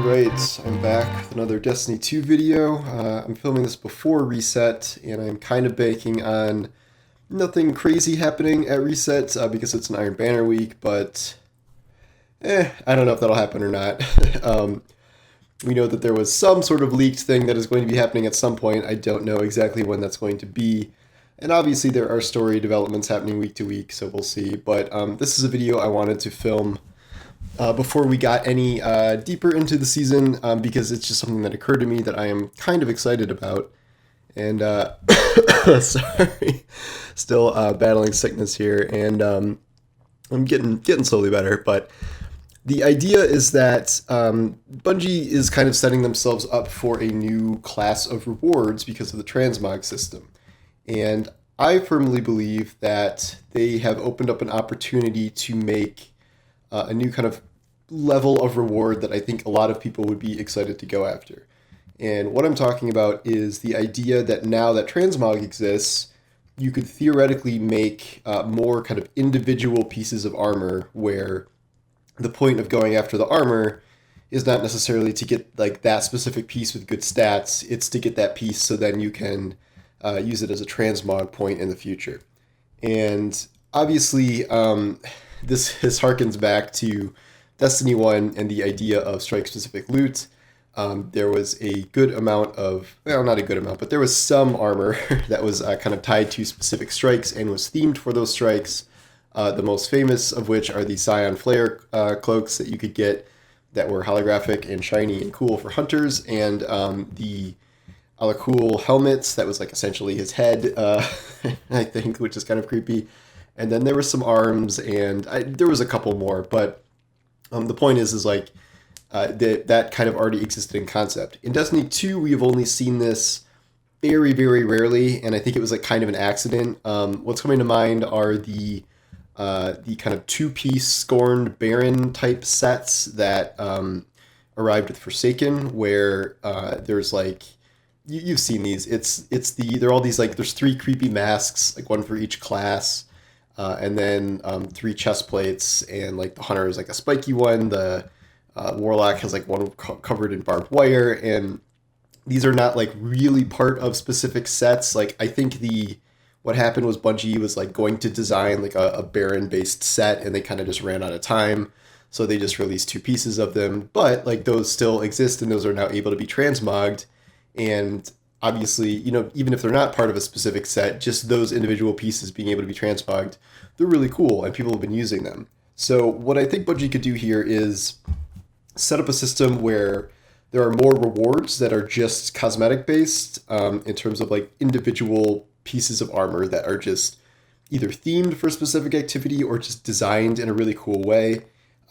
Alright, I'm back with another Destiny 2 video. I'm filming this before Reset, and I'm kind of banking on nothing crazy happening at Reset because it's an Iron Banner week, but I don't know if that'll happen or not. We know that there was some sort of leaked thing that is going to be happening at some point. I don't know exactly when that's going to be. And obviously there are story developments happening week to week, so we'll see. But this is a video I wanted to film before we got any deeper into the season, because it's just something that occurred to me that I am kind of excited about. And sorry, still battling sickness here, and I'm getting slowly better. But the idea is that Bungie is kind of setting themselves up for a new class of rewards because of the Transmog system. And I firmly believe that they have opened up an opportunity to make a new kind of level of reward that I think a lot of people would be excited to go after. And what I'm talking about is the idea that now that Transmog exists, you could theoretically make more kind of individual pieces of armor where the point of going after the armor is not necessarily to get like that specific piece with good stats, it's to get that piece so then you can use it as a transmog point in the future. And obviously, this harkens back to Destiny 1 and the idea of strike-specific loot. There was a good amount of, well, not a good amount, but there was some armor that was kind of tied to specific strikes and was themed for those strikes. The most famous of which are the Scion Flare cloaks that you could get that were holographic and shiny and cool for hunters, and the Alakul helmets that was like essentially his head, I think, which is kind of creepy. And then there were some arms, and there was a couple more, but the point is like that kind of already existed in concept. In Destiny 2, we have only seen this very, very rarely, and I think it was like kind of an accident. What's coming to mind are the kind of two-piece Scorned Baron type sets that arrived with Forsaken, where there's like, you've seen these. They're all these like, there's three creepy masks, like one for each class. And then three chest plates, and like the hunter is like a spiky one. The warlock has like one covered in barbed wire, and these are not like really part of specific sets. Like I think what happened was Bungie was like going to design like a Baron based set, and they kind of just ran out of time, so they just released two pieces of them. But like those still exist, and those are now able to be transmogged, and obviously, you know, even if they're not part of a specific set, just those individual pieces being able to be transmogged, they're really cool, and people have been using them. So what I think Bungie could do here is set up a system where there are more rewards that are just cosmetic based, in terms of like individual pieces of armor that are just either themed for a specific activity or just designed in a really cool way.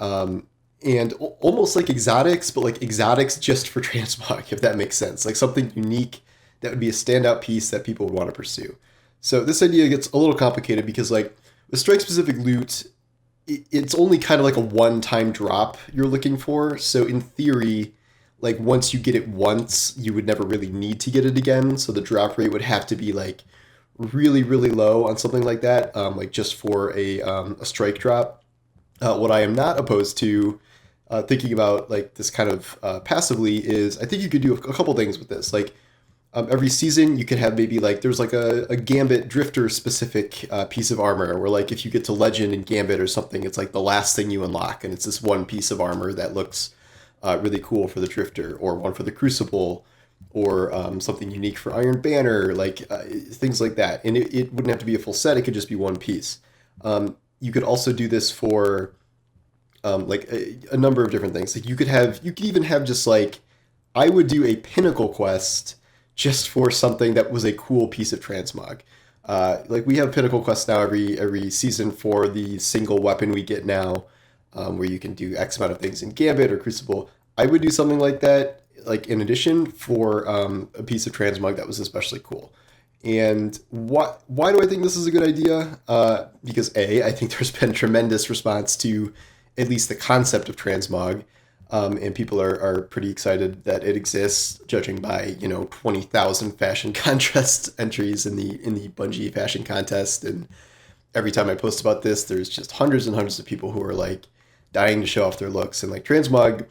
And almost like exotics, but like exotics just for transmog, if that makes sense. Like something unique that would be a standout piece that people would want to pursue. So this idea gets a little complicated because like with strike-specific loot, it's only kind of like a one-time drop you're looking for. So in theory, like once you get it once, you would never really need to get it again. So the drop rate would have to be like really, really low on something like that, like just for a strike drop. What I am not opposed to thinking about like this kind of passively is I think you could do a couple things with this. Like every season you could have maybe like there's like a Gambit Drifter specific piece of armor where like if you get to Legend in Gambit or something, it's like the last thing you unlock, and it's this one piece of armor that looks really cool for the Drifter, or one for the Crucible, or something unique for Iron Banner, like things like that. And it wouldn't have to be a full set, it could just be one piece. You could also do this for like a number of different things. Like you could even have just like, I would do a pinnacle quest just for something that was a cool piece of transmog. Like we have pinnacle quests now every season for the single weapon we get now, where you can do X amount of things in Gambit or Crucible. I would do something like that, like in addition for a piece of transmog that was especially cool. And why do I think this is a good idea? Because I think there's been tremendous response to at least the concept of transmog, and people are pretty excited that it exists, judging by 20,000 fashion contest entries in the Bungie fashion contest. And every time I post about this, there's just hundreds and hundreds of people who are like dying to show off their looks. And like transmog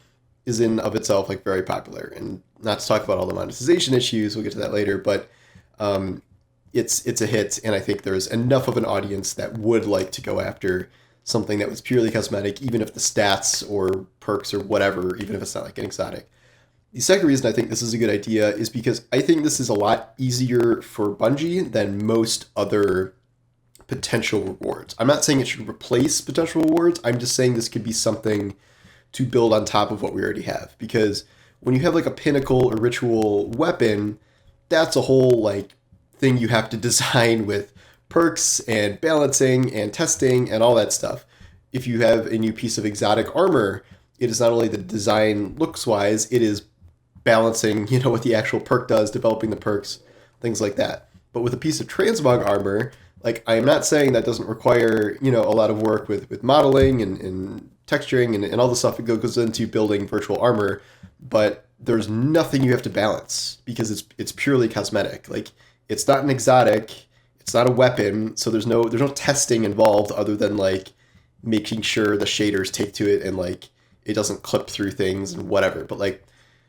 is in of itself like very popular. And not to talk about all the monetization issues, we'll get to that later, but it's a hit, and I think there's enough of an audience that would like to go after something that was purely cosmetic, even if the stats or perks or whatever, even if it's not like an exotic. The second reason I think this is a good idea is because I think this is a lot easier for Bungie than most other potential rewards. I'm not saying it should replace potential rewards. I'm just saying this could be something to build on top of what we already have. Because when you have like a pinnacle or ritual weapon, that's a whole like thing you have to design with perks and balancing and testing and all that stuff. If you have a new piece of exotic armor, it is not only the design looks wise, it is balancing, what the actual perk does, developing the perks, things like that. But with a piece of transmog armor, like I am not saying that doesn't require, a lot of work with modeling and texturing and all the stuff that goes into building virtual armor, but there's nothing you have to balance because it's purely cosmetic. Like it's not an exotic, it's not a weapon, so there's no testing involved other than like making sure the shaders take to it and like it doesn't clip through things and whatever. But like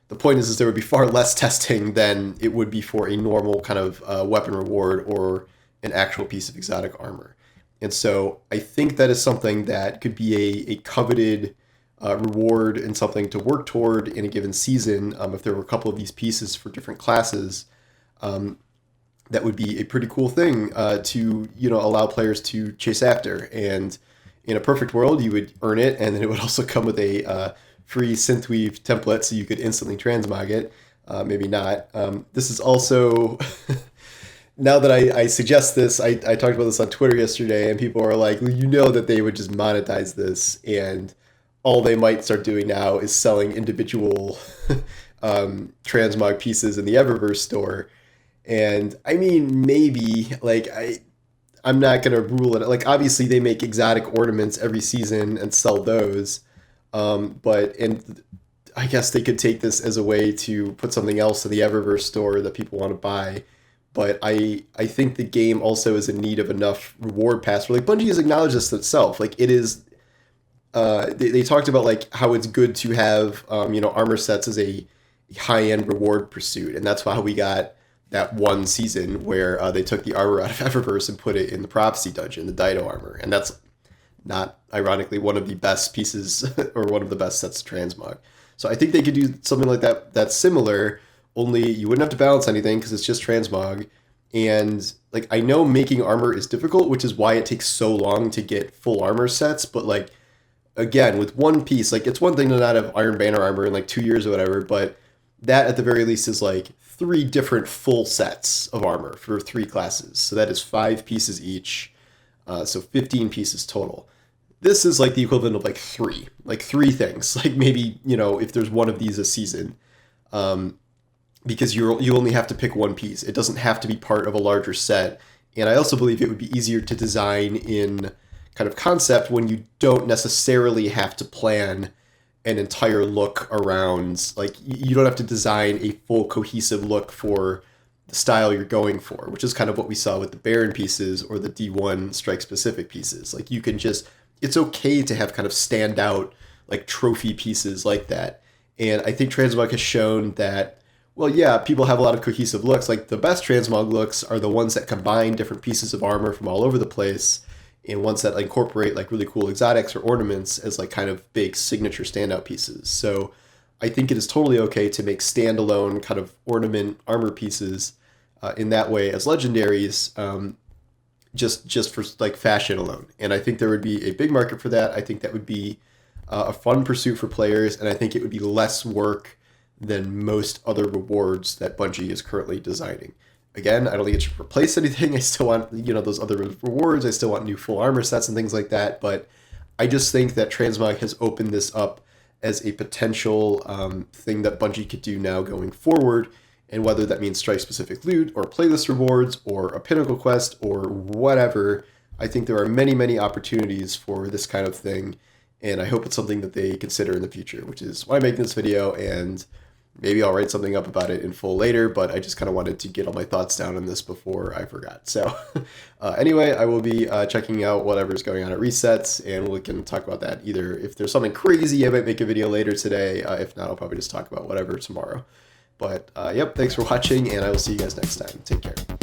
the point is there would be far less testing than it would be for a normal kind of weapon reward or an actual piece of exotic armor. And so I think that is something that could be a coveted reward and something to work toward in a given season. If there were a couple of these pieces for different classes, that would be a pretty cool thing to allow players to chase after. And in a perfect world, you would earn it, and then it would also come with a free synthweave template, so you could instantly transmog it. Maybe not. This is also now that I suggest this, I talked about this on Twitter yesterday, and people are like, well, that they would just monetize this, and all they might start doing now is selling individual transmog pieces in the Eververse store. And I mean, maybe, like, I'm not going to rule it. Like, obviously, they make exotic ornaments every season and sell those. And I guess they could take this as a way to put something else in the Eververse store that people want to buy. But I think the game also is in need of enough reward pass. Like Bungie has acknowledged this itself. Like it is, they talked about like how it's good to have armor sets as a high end reward pursuit, and that's how we got that one season where they took the armor out of Eververse and put it in the Prophecy dungeon, the Dido armor, and that's not ironically one of the best pieces or one of the best sets of transmog. So I think they could do something like that that's similar. Only you wouldn't have to balance anything because it's just transmog. And like I know making armor is difficult, which is why it takes so long to get full armor sets. But like again, with one piece, like it's one thing to not have Iron Banner armor in like 2 years or whatever, but that at the very least is like 3 different full sets of armor for 3 classes. So that is 5 pieces each. So 15 pieces total. This is like the equivalent of like 3 things. Like maybe, if there's one of these a season. Because you only have to pick one piece. It doesn't have to be part of a larger set. And I also believe it would be easier to design in kind of concept when you don't necessarily have to plan an entire look around. Like you don't have to design a full cohesive look for the style you're going for, which is kind of what we saw with the Baron pieces or the D1 strike specific pieces. Like you can just, it's okay to have kind of stand out like trophy pieces like that. And I think Transmog has shown that, well, yeah, people have a lot of cohesive looks. Like the best transmog looks are the ones that combine different pieces of armor from all over the place, and ones that incorporate like really cool exotics or ornaments as like kind of big signature standout pieces. So I think it is totally okay to make standalone kind of ornament armor pieces in that way as legendaries, just for like fashion alone. And I think there would be a big market for that. I think that would be a fun pursuit for players, and I think it would be less work than most other rewards that Bungie is currently designing. Again, I don't think it should replace anything. I still want, those other rewards. I still want new full armor sets and things like that. But I just think that Transmog has opened this up as a potential thing that Bungie could do now going forward. And whether that means strike-specific loot or playlist rewards or a pinnacle quest or whatever, I think there are many, many opportunities for this kind of thing. And I hope it's something that they consider in the future, which is why I'm making this video. And maybe I'll write something up about it in full later, but I just kind of wanted to get all my thoughts down on this before I forgot. So anyway, I will be checking out whatever's going on at Resets, and we can talk about that either. If there's something crazy, I might make a video later today. If not, I'll probably just talk about whatever tomorrow. But yep, thanks for watching, and I will see you guys next time. Take care.